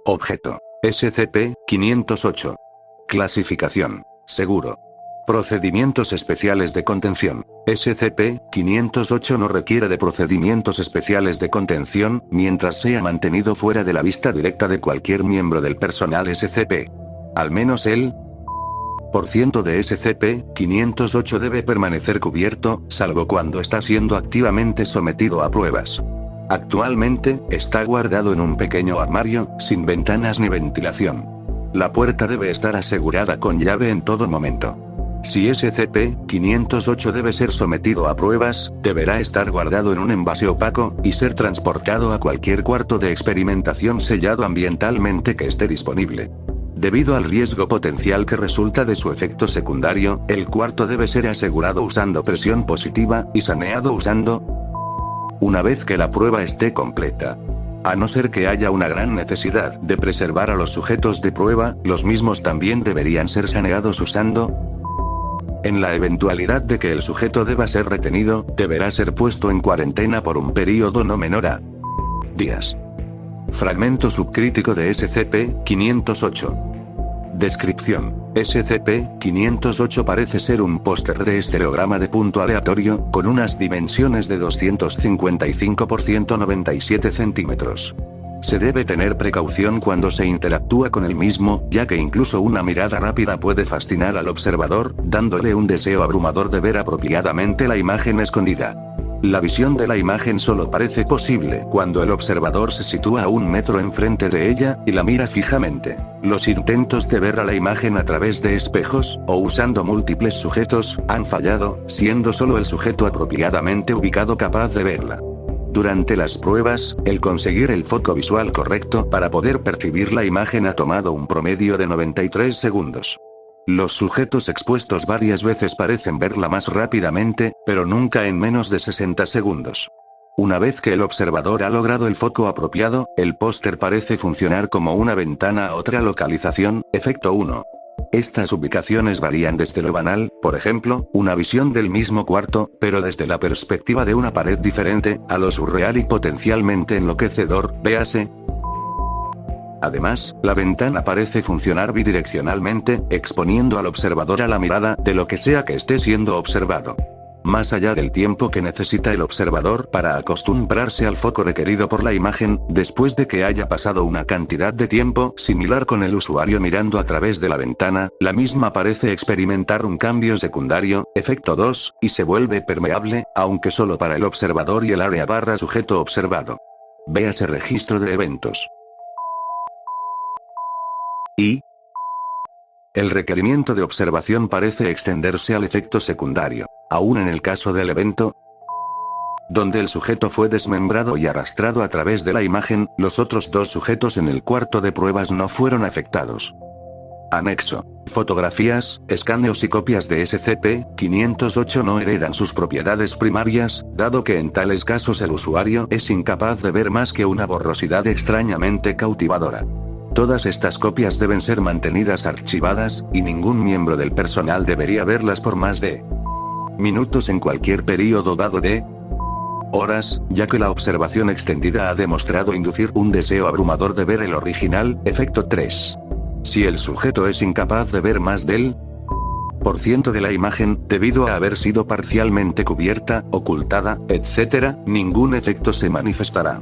Objeto. SCP-508. Clasificación. Seguro. Procedimientos especiales de contención. SCP-508 no requiere de procedimientos especiales de contención, mientras sea mantenido fuera de la vista directa de cualquier miembro del personal SCP. Al menos el % de SCP-508 debe permanecer cubierto, salvo cuando está siendo activamente sometido a pruebas. Actualmente, está guardado en un pequeño armario, sin ventanas ni ventilación. La puerta debe estar asegurada con llave en todo momento. Si SCP-508 debe ser sometido a pruebas, deberá estar guardado en un envase opaco, y ser transportado a cualquier cuarto de experimentación sellado ambientalmente que esté disponible. Debido al riesgo potencial que resulta de su efecto secundario, el cuarto debe ser asegurado usando presión positiva, y saneado usando una vez que la prueba esté completa. A no ser que haya una gran necesidad de preservar a los sujetos de prueba, los mismos también deberían ser saneados usando. En la eventualidad de que el sujeto deba ser retenido, deberá ser puesto en cuarentena por un período no menor a días. Fragmento subcrítico de SCP-508. Descripción. SCP-508 parece ser un póster de estereograma de punto aleatorio, con unas dimensiones de 255 por 197 centímetros. Se debe tener precaución cuando se interactúa con el mismo, ya que incluso una mirada rápida puede fascinar al observador, dándole un deseo abrumador de ver apropiadamente la imagen escondida. La visión de la imagen solo parece posible cuando el observador se sitúa a 1 metro enfrente de ella, y la mira fijamente. Los intentos de ver a la imagen a través de espejos, o usando múltiples sujetos, han fallado, siendo solo el sujeto apropiadamente ubicado capaz de verla. Durante las pruebas, el conseguir el foco visual correcto para poder percibir la imagen ha tomado un promedio de 93 segundos. Los sujetos expuestos varias veces parecen verla más rápidamente, pero nunca en menos de 60 segundos. Una vez que el observador ha logrado el foco apropiado, el póster parece funcionar como una ventana a otra localización. Efecto 1. Estas ubicaciones varían desde lo banal, por ejemplo, una visión del mismo cuarto, pero desde la perspectiva de una pared diferente, a lo surreal y potencialmente enloquecedor, véase. Además, la ventana parece funcionar bidireccionalmente, exponiendo al observador a la mirada de lo que sea que esté siendo observado. Más allá del tiempo que necesita el observador para acostumbrarse al foco requerido por la imagen, después de que haya pasado una cantidad de tiempo similar con el usuario mirando a través de la ventana, la misma parece experimentar un cambio secundario, efecto 2, y se vuelve permeable, aunque solo para el observador y el área / sujeto observado. Véase registro de eventos. Y el requerimiento de observación parece extenderse al efecto secundario. Aún en el caso del evento donde el sujeto fue desmembrado y arrastrado a través de la imagen, los otros 2 sujetos en el cuarto de pruebas no fueron afectados. Anexo. Fotografías, escaneos y copias de SCP-508 no heredan sus propiedades primarias, dado que en tales casos el usuario es incapaz de ver más que una borrosidad extrañamente cautivadora. Todas estas copias deben ser mantenidas archivadas, y ningún miembro del personal debería verlas por más de minutos en cualquier período dado de horas, ya que la observación extendida ha demostrado inducir un deseo abrumador de ver el original. Efecto 3. Si el sujeto es incapaz de ver más del % de la imagen, debido a haber sido parcialmente cubierta, ocultada, etc., ningún efecto se manifestará.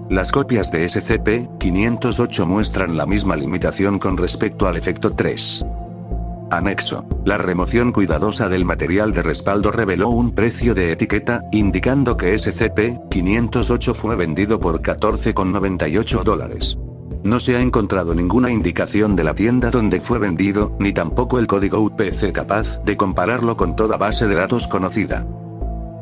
Las copias de SCP-508 muestran la misma limitación con respecto al efecto 3. Anexo. La remoción cuidadosa del material de respaldo reveló un precio de etiqueta, indicando que SCP-508 fue vendido por $14,98. No se ha encontrado ninguna indicación de la tienda donde fue vendido, ni tampoco el código UPC capaz de compararlo con toda base de datos conocida.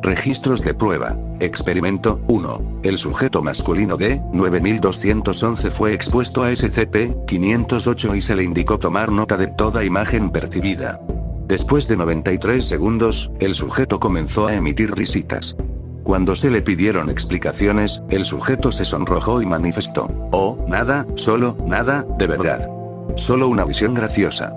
Registros de prueba. Experimento 1. El sujeto masculino D-9211 fue expuesto a SCP-508 y se le indicó tomar nota de toda imagen percibida. Después de 93 segundos, el sujeto comenzó a emitir risitas. Cuando se le pidieron explicaciones, el sujeto se sonrojó y manifestó: "Oh, nada, solo, nada, de verdad. Solo una visión graciosa".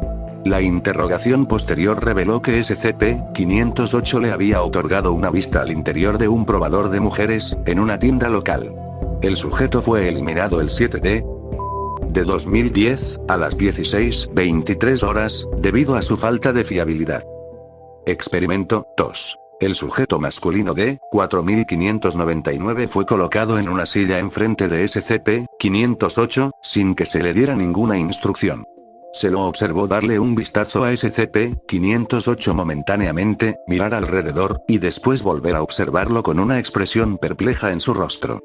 La interrogación posterior reveló que SCP-508 le había otorgado una vista al interior de un probador de mujeres, en una tienda local. El sujeto fue eliminado el 7 de de 2010, a las 16:23 horas, debido a su falta de fiabilidad. Experimento 2. El sujeto masculino de 4599 fue colocado en una silla enfrente de SCP-508, sin que se le diera ninguna instrucción. Se lo observó darle un vistazo a SCP-508 momentáneamente, mirar alrededor, y después volver a observarlo con una expresión perpleja en su rostro.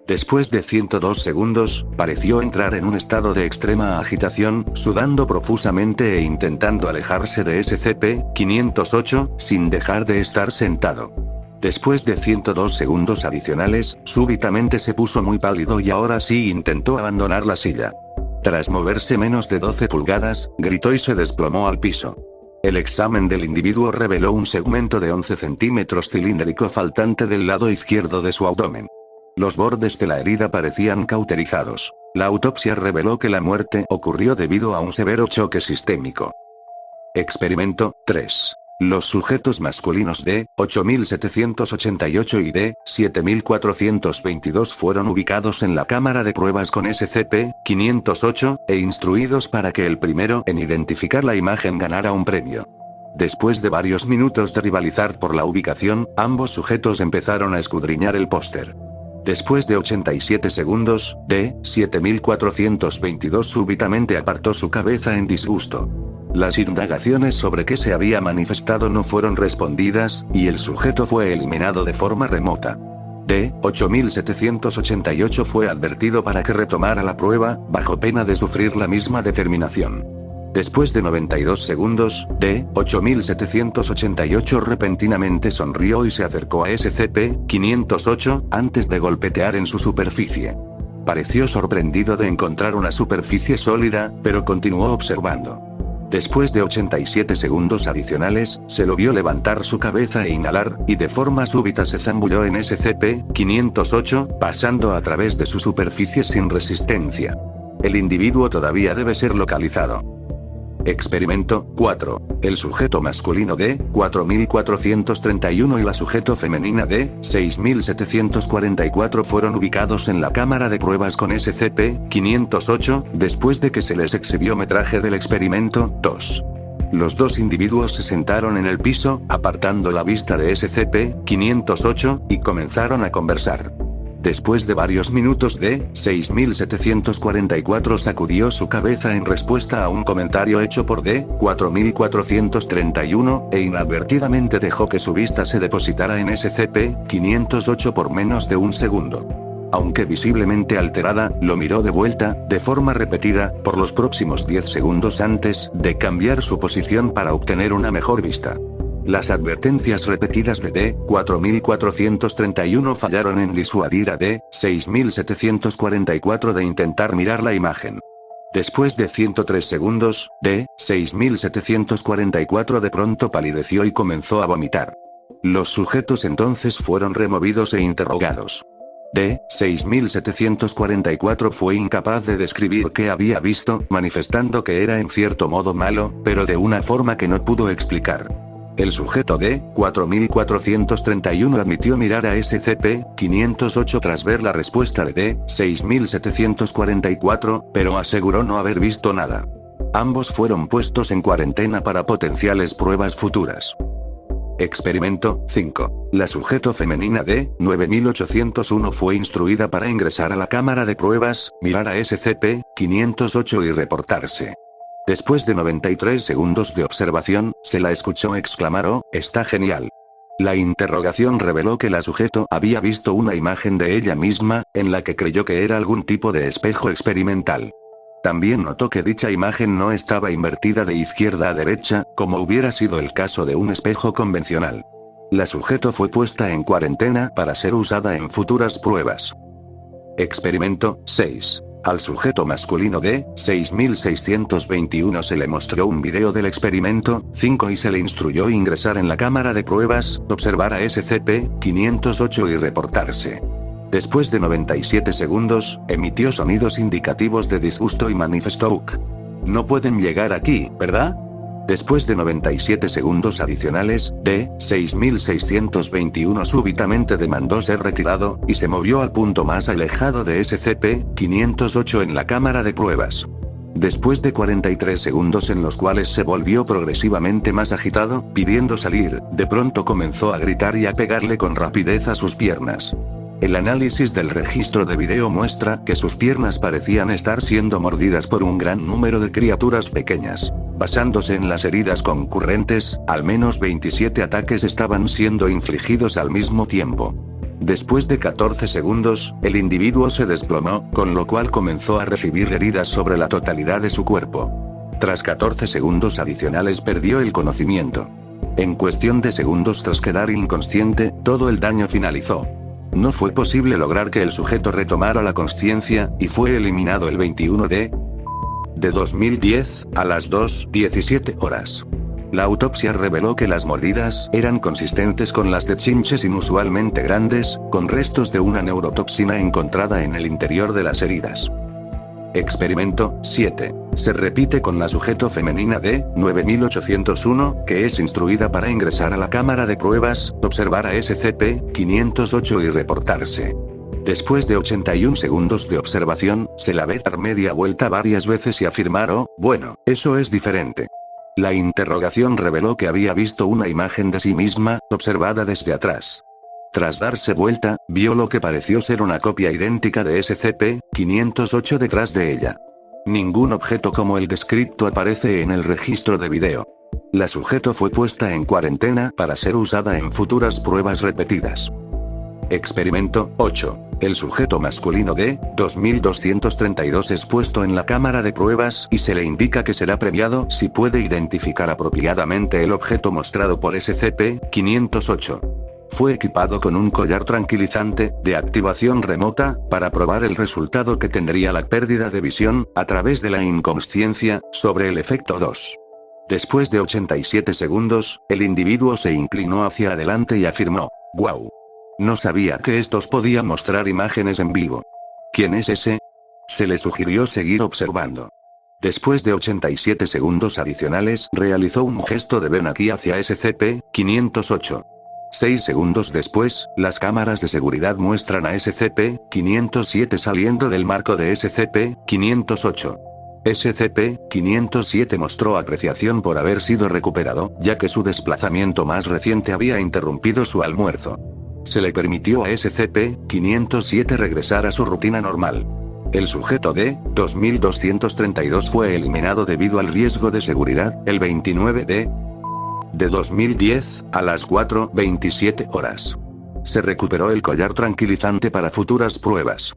Después de 102 segundos, pareció entrar en un estado de extrema agitación, sudando profusamente e intentando alejarse de SCP-508, sin dejar de estar sentado. Después de 102 segundos adicionales, súbitamente se puso muy pálido y ahora sí intentó abandonar la silla. Tras moverse menos de 12 pulgadas, gritó y se desplomó al piso. El examen del individuo reveló un segmento de 11 centímetros cilíndrico faltante del lado izquierdo de su abdomen. Los bordes de la herida parecían cauterizados. La autopsia reveló que la muerte ocurrió debido a un severo choque sistémico. Experimento 3. Los sujetos masculinos de 8788 y de 7422 fueron ubicados en la cámara de pruebas con SCP-508, e instruidos para que el primero en identificar la imagen ganara un premio. Después de varios minutos de rivalizar por la ubicación, ambos sujetos empezaron a escudriñar el póster. Después de 87 segundos, D-7422 súbitamente apartó su cabeza en disgusto. Las indagaciones sobre qué se había manifestado no fueron respondidas, y el sujeto fue eliminado de forma remota. D-8788 fue advertido para que retomara la prueba, bajo pena de sufrir la misma determinación. Después de 92 segundos, D-8788 repentinamente sonrió y se acercó a SCP-508, antes de golpetear en su superficie. Pareció sorprendido de encontrar una superficie sólida, pero continuó observando. Después de 87 segundos adicionales, se lo vio levantar su cabeza e inhalar, y de forma súbita se zambulló en SCP-508, pasando a través de su superficie sin resistencia. El individuo todavía debe ser localizado. Experimento 4. El sujeto masculino de 4431 y la sujeto femenina de 6744 fueron ubicados en la cámara de pruebas con SCP-508, después de que se les exhibió metraje del experimento 2. Los dos individuos se sentaron en el piso, apartando la vista de SCP-508, y comenzaron a conversar. Después de varios minutos D-6744 sacudió su cabeza en respuesta a un comentario hecho por D-4431, e inadvertidamente dejó que su vista se depositara en SCP-508 por menos de un segundo. Aunque visiblemente alterada, lo miró de vuelta, de forma repetida, por los próximos 10 segundos antes de cambiar su posición para obtener una mejor vista. Las advertencias repetidas de D-4431 fallaron en disuadir a D-6744 de intentar mirar la imagen. Después de 103 segundos, D-6744 de pronto palideció y comenzó a vomitar. Los sujetos entonces fueron removidos e interrogados. D-6744 fue incapaz de describir qué había visto, manifestando que era en cierto modo malo, pero de una forma que no pudo explicar. El sujeto D-4431 admitió mirar a SCP-508 tras ver la respuesta de D-6744, pero aseguró no haber visto nada. Ambos fueron puestos en cuarentena para potenciales pruebas futuras. Experimento 5. La sujeto femenina D-9801 fue instruida para ingresar a la cámara de pruebas, mirar a SCP-508 y reportarse. Después de 93 segundos de observación, se la escuchó exclamar: "Oh, está genial". La interrogación reveló que la sujeto había visto una imagen de ella misma, en la que creyó que era algún tipo de espejo experimental. También notó que dicha imagen no estaba invertida de izquierda a derecha, como hubiera sido el caso de un espejo convencional. La sujeto fue puesta en cuarentena para ser usada en futuras pruebas. Experimento 6. Al sujeto masculino de 6621 se le mostró un video del experimento 5 y se le instruyó a ingresar en la cámara de pruebas, observar a SCP-508 y reportarse. Después de 97 segundos, emitió sonidos indicativos de disgusto y manifestó: "No pueden llegar aquí, ¿verdad?". Después de 97 segundos adicionales, D-6621 súbitamente demandó ser retirado, y se movió al punto más alejado de SCP-508 en la cámara de pruebas. Después de 43 segundos en los cuales se volvió progresivamente más agitado, pidiendo salir, de pronto comenzó a gritar y a pegarle con rapidez a sus piernas. El análisis del registro de video muestra que sus piernas parecían estar siendo mordidas por un gran número de criaturas pequeñas. Basándose en las heridas concurrentes, al menos 27 ataques estaban siendo infligidos al mismo tiempo. Después de 14 segundos, el individuo se desplomó, con lo cual comenzó a recibir heridas sobre la totalidad de su cuerpo. Tras 14 segundos adicionales perdió el conocimiento. En cuestión de segundos tras quedar inconsciente, todo el daño finalizó. No fue posible lograr que el sujeto retomara la consciencia, y fue eliminado el 21 de 2010, a las 2:17 horas. La autopsia reveló que las mordidas eran consistentes con las de chinches inusualmente grandes, con restos de una neurotoxina encontrada en el interior de las heridas. Experimento 7. Se repite con la sujeto femenina de 9801, que es instruida para ingresar a la cámara de pruebas, observar a SCP-508 y reportarse. Después de 81 segundos de observación, se la ve dar media vuelta varias veces y afirmar: "Oh, bueno, eso es diferente". La interrogación reveló que había visto una imagen de sí misma, observada desde atrás. Tras darse vuelta, vio lo que pareció ser una copia idéntica de SCP-508 detrás de ella. Ningún objeto como el descrito aparece en el registro de video. La sujeto fue puesta en cuarentena para ser usada en futuras pruebas repetidas. Experimento 8. El sujeto masculino de 2232 es puesto en la cámara de pruebas y se le indica que será premiado si puede identificar apropiadamente el objeto mostrado por SCP-508. Fue equipado con un collar tranquilizante, de activación remota, para probar el resultado que tendría la pérdida de visión, a través de la inconsciencia, sobre el efecto 2. Después de 87 segundos, el individuo se inclinó hacia adelante y afirmó: "Guau. No sabía que estos podían mostrar imágenes en vivo. ¿Quién es ese?". Se le sugirió seguir observando. Después de 87 segundos adicionales, realizó un gesto de "ven aquí" hacia SCP-508. 6 segundos después, las cámaras de seguridad muestran a SCP-507 saliendo del marco de SCP-508. SCP-507 mostró apreciación por haber sido recuperado, ya que su desplazamiento más reciente había interrumpido su almuerzo. Se le permitió a SCP-507 regresar a su rutina normal. El sujeto de 2232 fue eliminado debido al riesgo de seguridad, el 29 de 2010, a las 4:27 horas. Se recuperó el collar tranquilizante para futuras pruebas.